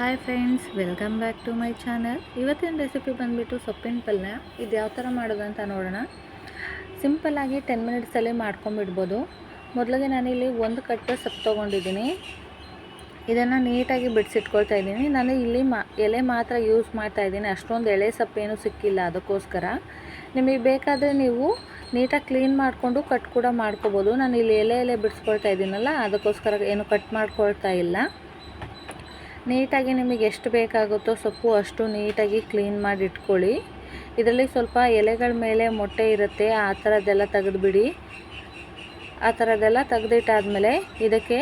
Hi friends, welcome back to my channel. ಇವತ್ತಿನ recipe ಬಂದುಬಿಟ್ಟು ಸೊಪ್ಪಿನ ಪಲ್ಯ. ಇದು ಯಾವ ಥರ ಮಾಡೋದು ಅಂತ ನೋಡೋಣ. ಸಿಂಪಲ್ಲಾಗಿ 10 ಮಿನಿಟ್ಸಲ್ಲಿ ಮಾಡ್ಕೊಂಬಿಡ್ಬೋದು. ಮೊದಲಿಗೆ ನಾನಿಲ್ಲಿ ಒಂದು ಕಟ್ಟು ಸೊಪ್ಪು ತೊಗೊಂಡಿದ್ದೀನಿ. ಇದನ್ನು ನೀಟಾಗಿ ಬಿಡಿಸಿಟ್ಕೊಳ್ತಾ ಇದ್ದೀನಿ. ನಾನು ಇಲ್ಲಿ ಎಲೆ ಮಾತ್ರ ಯೂಸ್ ಮಾಡ್ತಾಯಿದ್ದೀನಿ. ಅಷ್ಟೊಂದು ಎಳೆ ಸೊಪ್ಪೇನು ಸಿಕ್ಕಿಲ್ಲ, ಅದಕ್ಕೋಸ್ಕರ ನಿಮಗೆ ಬೇಕಾದರೆ ನೀವು ನೀಟಾಗಿ ಕ್ಲೀನ್ ಮಾಡಿಕೊಂಡು ಕಟ್ ಕೂಡ ಮಾಡ್ಕೋಬೋದು. ನಾನು ಇಲ್ಲಿ ಎಲೆ ಬಿಡಿಸ್ಕೊಳ್ತಾ ಇದ್ದೀನಲ್ಲ, ಅದಕ್ಕೋಸ್ಕರ ಏನು ಕಟ್ ಮಾಡ್ಕೊಳ್ತಾ ಇಲ್ಲ. ನೀಟಾಗಿ ನಿಮಗೆ ಎಷ್ಟು ಬೇಕಾಗುತ್ತೋ ಸೊಪ್ಪು ಅಷ್ಟು ನೀಟಾಗಿ ಕ್ಲೀನ್ ಮಾಡಿ ಇಟ್ಕೊಳ್ಳಿ. ಇದರಲ್ಲಿ ಸ್ವಲ್ಪ ಎಲೆಗಳ ಮೇಲೆ ಮೊಟ್ಟೆ ಇರುತ್ತೆ, ಆ ಥರದ್ದೆಲ್ಲ ತೆಗೆದುಬಿಡಿ. ಆ ಥರದ್ದೆಲ್ಲ ತೆಗೆದಿಟ್ಟಾದಮೇಲೆ ಇದಕ್ಕೆ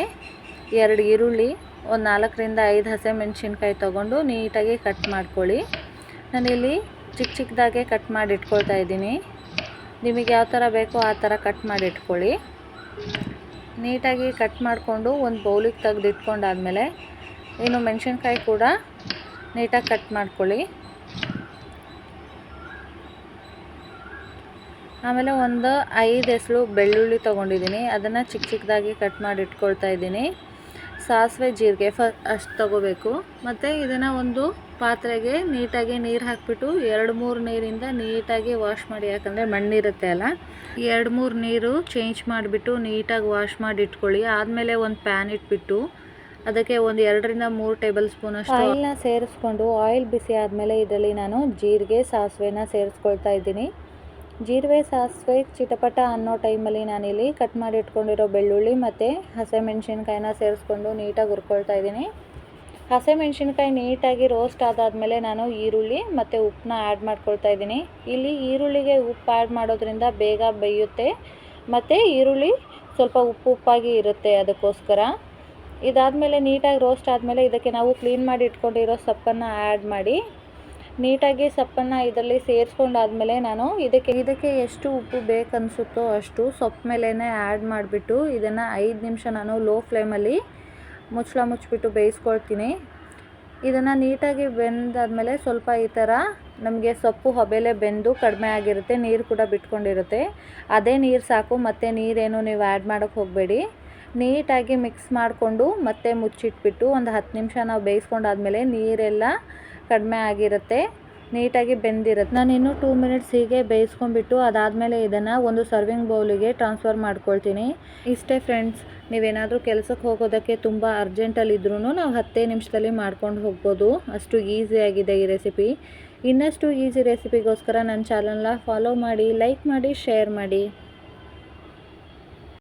2 ಈರುಳ್ಳಿ, ಒಂದು 4ರಿಂದ 5 ಹಸಿಮೆಣಸಿನ್ಕಾಯಿ ತೊಗೊಂಡು ನೀಟಾಗಿ ಕಟ್ ಮಾಡ್ಕೊಳ್ಳಿ. ನಾನಿಲ್ಲಿ ಚಿಕ್ಕ ಚಿಕ್ಕದಾಗೆ ಕಟ್ ಮಾಡಿ ಇಟ್ಕೊಳ್ತಾ ಇದ್ದೀನಿ. ನಿಮಗೆ ಯಾವ ಥರ ಬೇಕೋ ಆ ಥರ ಕಟ್ ಮಾಡಿ ಇಟ್ಕೊಳ್ಳಿ. ನೀಟಾಗಿ ಕಟ್ ಮಾಡಿಕೊಂಡು ಒಂದು ಬೌಲಿಗೆ ತೆಗೆದಿಟ್ಕೊಂಡಾದಮೇಲೆ ಇನ್ನು ಮೆಣಸಿನ್ಕಾಯಿ ಕೂಡ ನೀಟಾಗಿ ಕಟ್ ಮಾಡ್ಕೊಳ್ಳಿ. ಆಮೇಲೆ ಒಂದು 5 ಎಸಳು ಬೆಳ್ಳುಳ್ಳಿ ತೊಗೊಂಡಿದ್ದೀನಿ, ಅದನ್ನು ಚಿಕ್ಕ ಚಿಕ್ಕದಾಗಿ ಕಟ್ ಮಾಡಿ ಇಟ್ಕೊಳ್ತಾ ಇದ್ದೀನಿ. ಸಾಸಿವೆ ಜೀರಿಗೆ ಅಷ್ಟು ತೊಗೋಬೇಕು. ಮತ್ತು ಇದನ್ನು ಒಂದು ಪಾತ್ರೆಗೆ ನೀಟಾಗಿ ನೀರು ಹಾಕಿಬಿಟ್ಟು 2-3 ನೀರಿಂದ ನೀಟಾಗಿ ವಾಶ್ ಮಾಡಿ. ಯಾಕಂದರೆ ಮಣ್ಣಿರುತ್ತೆ ಅಲ್ಲ, 2-3 ನೀರು ಚೇಂಜ್ ಮಾಡಿಬಿಟ್ಟು ನೀಟಾಗಿ ವಾಶ್ ಮಾಡಿ ಇಟ್ಕೊಳ್ಳಿ. ಆದಮೇಲೆ ಒಂದು ಪ್ಯಾನ್ ಇಟ್ಬಿಟ್ಟು ಅದಕ್ಕೆ ಒಂದು 2ರಿಂದ 3 ಟೇಬಲ್ ಸ್ಪೂನ್ ಅಷ್ಟು ಆಯಿಲ್ನ ಸೇರಿಸ್ಕೊಂಡು, ಆಯಿಲ್ ಬಿಸಿ ಆದಮೇಲೆ ಇದರಲ್ಲಿ ನಾನು ಜೀರಿಗೆ ಸಾಸಿವೆನ ಸೇರಿಸ್ಕೊಳ್ತಾ ಇದ್ದೀನಿ. ಜೀರಿಗೆ ಸಾಸಿವೆ ಚಿಟಪಟ ಅನ್ನೋ ಟೈಮಲ್ಲಿ ನಾನಿಲ್ಲಿ ಕಟ್ ಮಾಡಿ ಇಟ್ಕೊಂಡಿರೋ ಬೆಳ್ಳುಳ್ಳಿ ಮತ್ತು ಹಸಿಮೆಣ್ಸಿನ್ಕಾಯಿನ ಸೇರಿಸ್ಕೊಂಡು ನೀಟಾಗಿ ಹುರ್ಕೊಳ್ತಾ ಇದ್ದೀನಿ. ಹಸಿಮೆಣ್ಸಿನ್ಕಾಯಿ ನೀಟಾಗಿ ರೋಸ್ಟ್ ಆದಾದಮೇಲೆ ನಾನು ಈರುಳ್ಳಿ ಮತ್ತು ಉಪ್ಪನ್ನ ಆ್ಯಡ್ ಮಾಡ್ಕೊಳ್ತಾ ಇದ್ದೀನಿ. ಇಲ್ಲಿ ಈರುಳ್ಳಿಗೆ ಉಪ್ಪು ಆ್ಯಡ್ ಮಾಡೋದ್ರಿಂದ ಬೇಗ ಬೇಯುತ್ತೆ ಮತ್ತು ಈರುಳ್ಳಿ ಸ್ವಲ್ಪ ಉಪ್ಪಾಗಿ ಇರುತ್ತೆ, ಅದಕ್ಕೋಸ್ಕರ. ಇದಾದಮೇಲೆ ನೀಟಾಗಿ ರೋಸ್ಟ್ ಆದಮೇಲೆ ಇದಕ್ಕೆ ನಾವು ಕ್ಲೀನ್ ಮಾಡಿ ಇಟ್ಕೊಂಡಿರೋ ಸೊಪ್ಪನ್ನು ಆ್ಯಡ್ ಮಾಡಿ ನೀಟಾಗಿ ಸೊಪ್ಪನ್ನು ಇದರಲ್ಲಿ ಸೇರಿಸ್ಕೊಂಡಾದಮೇಲೆ ನಾನು ಇದಕ್ಕೆ ಎಷ್ಟು ಉಪ್ಪು ಬೇಕನ್ನಿಸುತ್ತೋ ಅಷ್ಟು ಸೊಪ್ಪು ಮೇಲೇ ಆ್ಯಡ್ ಮಾಡಿಬಿಟ್ಟು ಇದನ್ನು 5 ನಿಮಿಷ ನಾನು ಲೋ ಫ್ಲೇಮಲ್ಲಿ ಮುಚ್ಚಿಬಿಟ್ಟು ಬೇಯಿಸ್ಕೊಳ್ತೀನಿ. ಇದನ್ನು ನೀಟಾಗಿ ಬೆಂದಾದಮೇಲೆ ಸ್ವಲ್ಪ ಈ ಥರ ನಮಗೆ ಸೊಪ್ಪು ಹಬೆಲೆ ಬೆಂದು ಕಡಿಮೆ ಆಗಿರುತ್ತೆ, ನೀರು ಕೂಡ ಬಿಟ್ಕೊಂಡಿರುತ್ತೆ. ಅದೇ ನೀರು ಸಾಕು, ಮತ್ತು ನೀರೇನು ನೀವು ಆ್ಯಡ್ ಮಾಡೋಕ್ಕೆ ಹೋಗಬೇಡಿ. ನೀಟಾಗಿ ಮಿಕ್ಸ್ ಮಾಡಿಕೊಂಡು ಮತ್ತೆ ಮುಚ್ಚಿಟ್ಬಿಟ್ಟು ಒಂದು 10 ನಿಮಿಷ ನಾವು ಬೇಯಿಸ್ಕೊಂಡಾದ್ಮೇಲೆ ನೀರೆಲ್ಲ ಕಡಿಮೆ ಆಗಿರುತ್ತೆ, ನೀಟಾಗಿ ಬೆಂದಿರುತ್ತೆ. ನಾನು ಇನ್ನೂ 2 ಮಿನಿಟ್ಸ್ ಹೀಗೆ ಬೇಯಿಸ್ಕೊಂಡ್ಬಿಟ್ಟು ಅದಾದಮೇಲೆ ಇದನ್ನು ಒಂದು ಸರ್ವಿಂಗ್ ಬೌಲಿಗೆ ಟ್ರಾನ್ಸ್ಫರ್ ಮಾಡ್ಕೊಳ್ತೀನಿ. ಇಷ್ಟೇ ಫ್ರೆಂಡ್ಸ್, ನೀವೇನಾದರೂ ಕೆಲಸಕ್ಕೆ ಹೋಗೋದಕ್ಕೆ ತುಂಬ ಅರ್ಜೆಂಟಲ್ಲಿದ್ರೂ ನಾವು 10 ನಿಮಿಷದಲ್ಲಿ ಮಾಡ್ಕೊಂಡು ಹೋಗ್ಬೋದು. ಅಷ್ಟು ಈಸಿಯಾಗಿದೆ ಈ ರೆಸಿಪಿ. ಇನ್ನಷ್ಟು ಈಸಿ ರೆಸಿಪಿಗೋಸ್ಕರ ನನ್ನ ಚಾನಲ್ನ ಫಾಲೋ ಮಾಡಿ, ಲೈಕ್ ಮಾಡಿ, ಶೇರ್ ಮಾಡಿ.